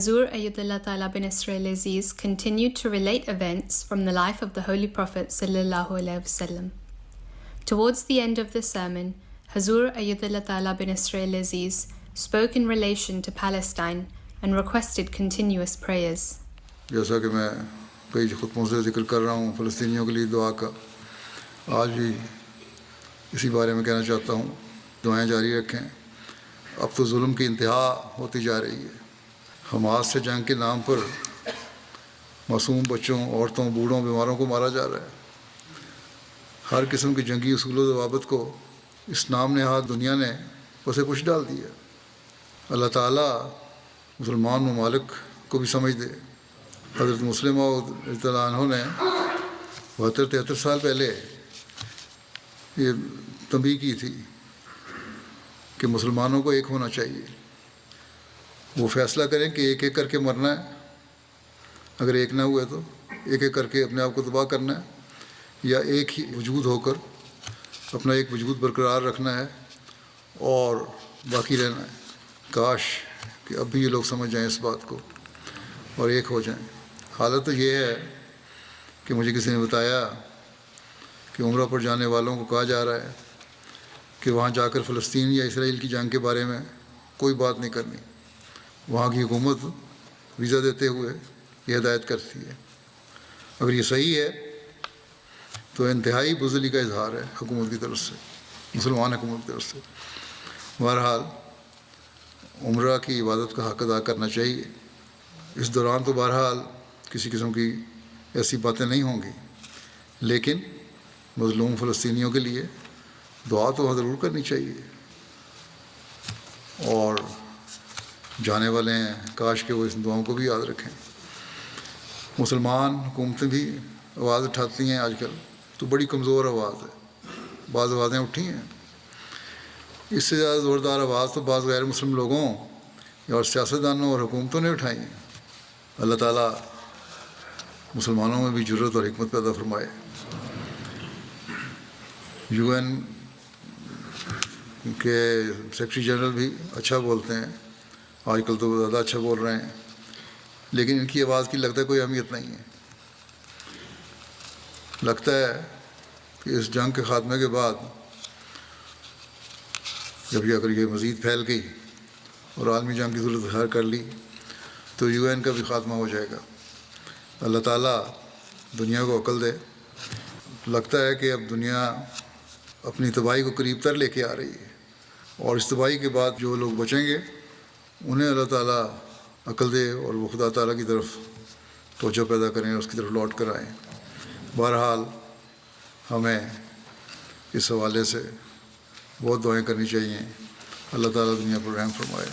Hazrat Mirza Aziz continued to relate events from the life of the Holy Prophet ﷺ. Towards the end of the sermon, Hazrat Mirza Aziz spoke in relation to Palestine and requested continuous prayers. جیسا کہ میں کئی خطبوں سے ذکر کر رہا ہوں فلسطینیوں کے لیے دعا کا، آج بھی اسی بارے میں کہنا چاہتا ہوں، دعائیں جاری رکھیں۔ اب تو ظلم کی انتہا ہوتی جا رہی ہے۔ حماس سے جنگ کے نام پر معصوم بچوں، عورتوں، بوڑھوں، بیماروں کو مارا جا رہا ہے۔ ہر قسم کے جنگی اصول و ضوابط کو اس نام نہاد دنیا نے اسے کچھ ڈال دیا۔ اللہ تعالیٰ مسلمان ممالک کو بھی سمجھ دے۔ حضرت مسلمہ رضی اللہ عنہ نے 72-73 سال پہلے یہ تنبیہ کی تھی کہ مسلمانوں کو ایک ہونا چاہیے۔ وہ فیصلہ کریں کہ ایک ایک کر کے مرنا ہے، اگر ایک نہ ہوئے تو ایک ایک کر کے اپنے آپ کو تباہ کرنا ہے، یا ایک ہی وجود ہو کر اپنا ایک وجود برقرار رکھنا ہے اور باقی رہنا ہے۔ کاش کہ اب بھی یہ لوگ سمجھ جائیں اس بات کو اور ایک ہو جائیں۔ حالت تو یہ ہے کہ مجھے کسی نے بتایا کہ عمرہ پر جانے والوں کو کہا جا رہا ہے کہ وہاں جا کر فلسطین یا اسرائیل کی جنگ کے بارے میں کوئی بات نہیں کرنی۔ وہاں کی حکومت ویزا دیتے ہوئے یہ ہدایت کرتی ہے۔ اگر یہ صحیح ہے تو انتہائی بزدلی کا اظہار ہے حکومت کی طرف سے، مسلمان حکومت کی طرف سے۔ بہرحال عمرہ کی عبادت کا حق ادا کرنا چاہیے۔ اس دوران تو بہرحال کسی قسم کی ایسی باتیں نہیں ہوں گی، لیکن مظلوم فلسطینیوں کے لیے دعا تو ضرور کرنی چاہیے۔ اور جانے والے ہیں، کاش کہ وہ اس دعاؤں کو بھی یاد رکھیں۔ مسلمان حکومتیں بھی آواز اٹھاتی ہیں آج کل، تو بڑی کمزور آواز ہے۔ بعض آوازیں اٹھی ہیں، اس سے زیادہ زوردار آواز تو بعض غیر مسلم لوگوں اور سیاستدانوں اور حکومتوں نے اٹھائی ہیں۔ اللہ تعالیٰ مسلمانوں میں بھی جرأت اور حکمت پیدا فرمائے۔ UN کے سیکرٹری جنرل بھی اچھا بولتے ہیں، آج کل تو زیادہ اچھا بول رہے ہیں، لیکن ان کی آواز کی لگتا ہے کوئی اہمیت نہیں ہے۔ لگتا ہے کہ اس جنگ کے خاتمے کے بعد جب یہ اگر یہ مزید پھیل گئی اور عالمی جنگ کی ضرورت اختیار کر لی تو UN کا بھی خاتمہ ہو جائے گا۔ اللہ تعالیٰ دنیا کو عقل دے۔ لگتا ہے کہ اب دنیا اپنی تباہی کو قریب تر لے کے آ رہی ہے، اور اس تباہی کے بعد جو لوگ بچیں گے انہیں اللہ تعالیٰ عقل دے اور وہ خدا تعالیٰ کی طرف توجہ پیدا کریں اور اس کی طرف لوٹ کر آئیں۔ بہرحال ہمیں اس حوالے سے بہت دعائیں کرنی چاہیے۔ اللہ تعالیٰ دنیا پر رحم فرمائے۔